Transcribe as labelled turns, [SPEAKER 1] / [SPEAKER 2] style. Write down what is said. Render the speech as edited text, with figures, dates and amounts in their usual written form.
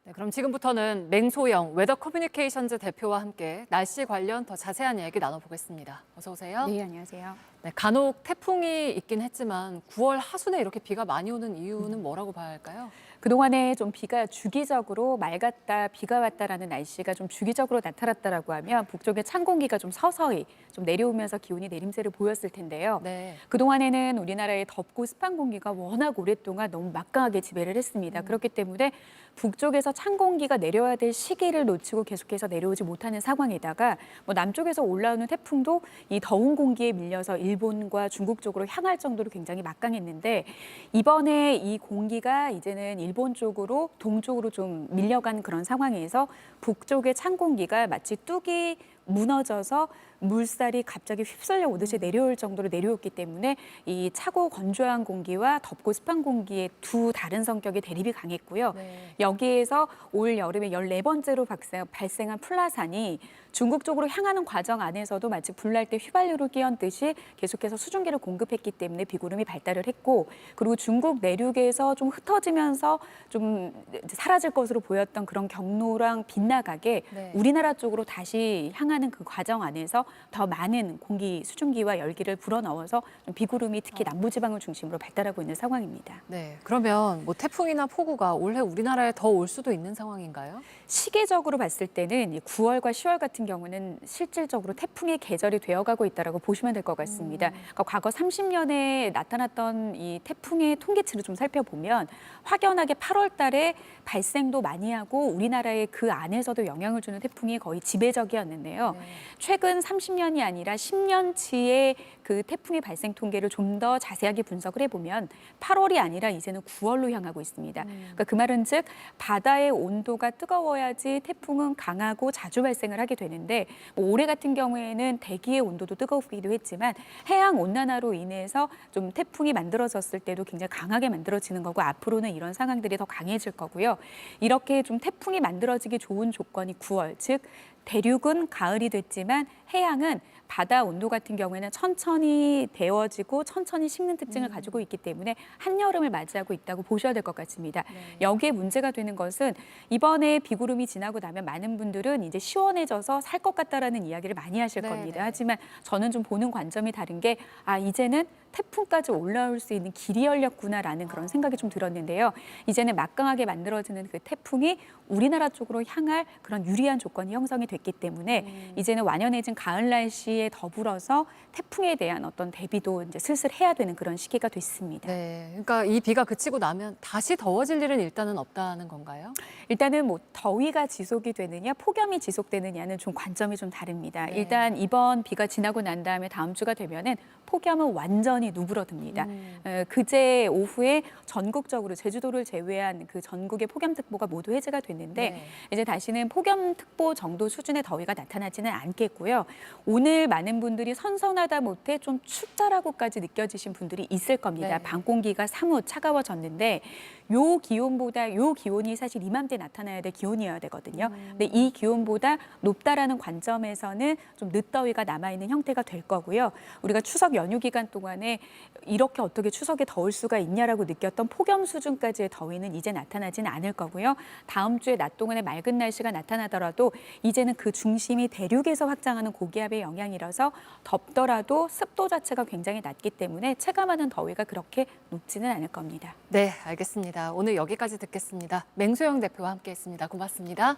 [SPEAKER 1] 네, 그럼 지금부터는 맹소영 웨더 커뮤니케이션즈 대표와 함께 날씨 관련 더 자세한 이야기 나눠보겠습니다. 어서 오세요.
[SPEAKER 2] 네, 안녕하세요.
[SPEAKER 1] 네, 간혹 태풍이 있긴 했지만 9월 하순에 이렇게 비가 많이 오는 이유는 뭐라고 봐야 할까요?
[SPEAKER 2] 그동안에 좀 비가 주기적으로 맑았다, 비가 왔다라는 날씨가 좀 주기적으로 나타났다라고 하면 북쪽에 찬 공기가 좀 서서히 좀 내려오면서 기온이 내림세를 보였을 텐데요.
[SPEAKER 1] 네.
[SPEAKER 2] 그동안에는 우리나라의 덥고 습한 공기가 워낙 오랫동안 너무 막강하게 지배를 했습니다. 그렇기 때문에 북쪽에서 찬 공기가 내려야 될 시기를 놓치고 계속해서 내려오지 못하는 상황에다가 남쪽에서 올라오는 태풍도 이 더운 공기에 밀려서 일본과 중국 쪽으로 향할 정도로 굉장히 막강했는데 이번에 이 공기가 이제는 일본 쪽으로 동쪽으로 좀 밀려간 그런 상황에서 북쪽의 찬 공기가 마치 뚝이 무너져서 물살이 갑자기 휩쓸려 오듯이 내려올 정도로 내려왔기 때문에 이 차고 건조한 공기와 덥고 습한 공기의 두 다른 성격의 대립이 강했고요.
[SPEAKER 1] 네.
[SPEAKER 2] 여기에서 올 여름에 14번째로 발생한 플라산이 중국 쪽으로 향하는 과정 안에서도 마치 불날 때 휘발유를 끼얹듯이 계속해서 수증기를 공급했기 때문에 비구름이 발달을 했고, 그리고 중국 내륙에서 좀 흩어지면서 좀 사라질 것으로 보였던 그런 경로랑 빗나가게
[SPEAKER 1] 네.
[SPEAKER 2] 우리나라 쪽으로 다시 향하는 그 과정 안에서 더 많은 공기 수증기와 열기를 불어넣어서 좀 비구름이 특히 남부지방을 중심으로 발달하고 있는 상황입니다.
[SPEAKER 1] 네, 그러면 뭐 태풍이나 폭우가 올해 우리나라에 더 올 수도 있는 상황인가요?
[SPEAKER 2] 시기적으로 봤을 때는 9월과 10월 같은 경우는 실질적으로 태풍의 계절이 되어가고 있다고 보시면 될 것 같습니다. 그러니까 과거 30년에 나타났던 이 태풍의 통계치를 좀 살펴보면 확연하게 8월 달에 발생도 많이 하고 우리나라에 그 안에서도 영향을 주는 태풍이 거의 지배적이었는데요.
[SPEAKER 1] 네.
[SPEAKER 2] 최근 30년이 아니라 10년치의 그 태풍의 발생 통계를 좀 더 자세하게 분석을 해보면 8월이 아니라 이제는 9월로 향하고 있습니다. 그러니까 그 말은 즉 바다의 온도가 뜨거워야지 태풍은 강하고 자주 발생을 하게 되는데 올해 같은 경우에는 대기의 온도도 뜨겁기도 했지만 해양 온난화로 인해서 좀 태풍이 만들어졌을 때도 굉장히 강하게 만들어지는 거고 앞으로는 이런 상황들이 더 강해질 거고요. 이렇게 좀 태풍이 만들어지기 좋은 조건이 9월, 즉 대륙은 가을이 됐지만 해양은 바다 온도 같은 경우에는 천천히 데워지고 천천히 식는 특징을 가지고 있기 때문에 한여름을 맞이하고 있다고 보셔야 될 것 같습니다.
[SPEAKER 1] 네.
[SPEAKER 2] 여기에 문제가 되는 것은 이번에 비구름이 지나고 나면 많은 분들은 이제 시원해져서 살 것 같다라는 이야기를 많이 하실
[SPEAKER 1] 네,
[SPEAKER 2] 겁니다.
[SPEAKER 1] 네.
[SPEAKER 2] 하지만 저는 좀 보는 관점이 다른 게 이제는 태풍까지 올라올 수 있는 길이 열렸구나라는 그런 생각이 좀 들었는데요. 이제는 막강하게 만들어지는 그 태풍이 우리나라 쪽으로 향할 그런 유리한 조건이 형성이 됐기 때문에 이제는 완연해진 가을 날씨에 더불어서 태풍에 대한 어떤 대비도 이제 슬슬 해야 되는 그런 시기가 됐습니다.
[SPEAKER 1] 네, 그러니까 이 비가 그치고 나면 다시 더워질 일은 일단은 없다는 건가요?
[SPEAKER 2] 일단은 더위가 지속이 되느냐, 폭염이 지속되느냐는 좀 관점이 좀 다릅니다.
[SPEAKER 1] 네.
[SPEAKER 2] 일단 이번 비가 지나고 난 다음에 다음 주가 되면은 폭염은 완전히 누그러듭니다. 그제 오후에 전국적으로 제주도를 제외한 그 전국의 폭염특보가 모두 해제가 됐는데
[SPEAKER 1] 네.
[SPEAKER 2] 이제 다시는 폭염특보 정도 수준의 더위가 나타나지는 않겠고요. 오늘 많은 분들이 선선하다 못해 좀 춥다라고까지 느껴지신 분들이 있을 겁니다.
[SPEAKER 1] 네.
[SPEAKER 2] 밤 공기가 사뭇 차가워졌는데 요 기온이 사실 이맘때 나타나야 될 기온이어야 되거든요. 근데 이 기온보다 높다라는 관점에서는 좀 늦더위가 남아있는 형태가 될 거고요. 우리가 추석 연휴 기간 동안에 이렇게 어떻게 추석에 더울 수가 있냐라고 느꼈던 폭염 수준까지의 더위는 이제 나타나지는 않을 거고요. 다음 주에 낮 동안에 맑은 날씨가 나타나더라도 이제는 그 중심이 대륙에서 확장하는 고기압의 영향이라서 덥더라도 습도 자체가 굉장히 낮기 때문에 체감하는 더위가 그렇게 높지는 않을 겁니다.
[SPEAKER 1] 네, 알겠습니다. 오늘 여기까지 듣겠습니다. 맹소영 대표와 함께했습니다. 고맙습니다.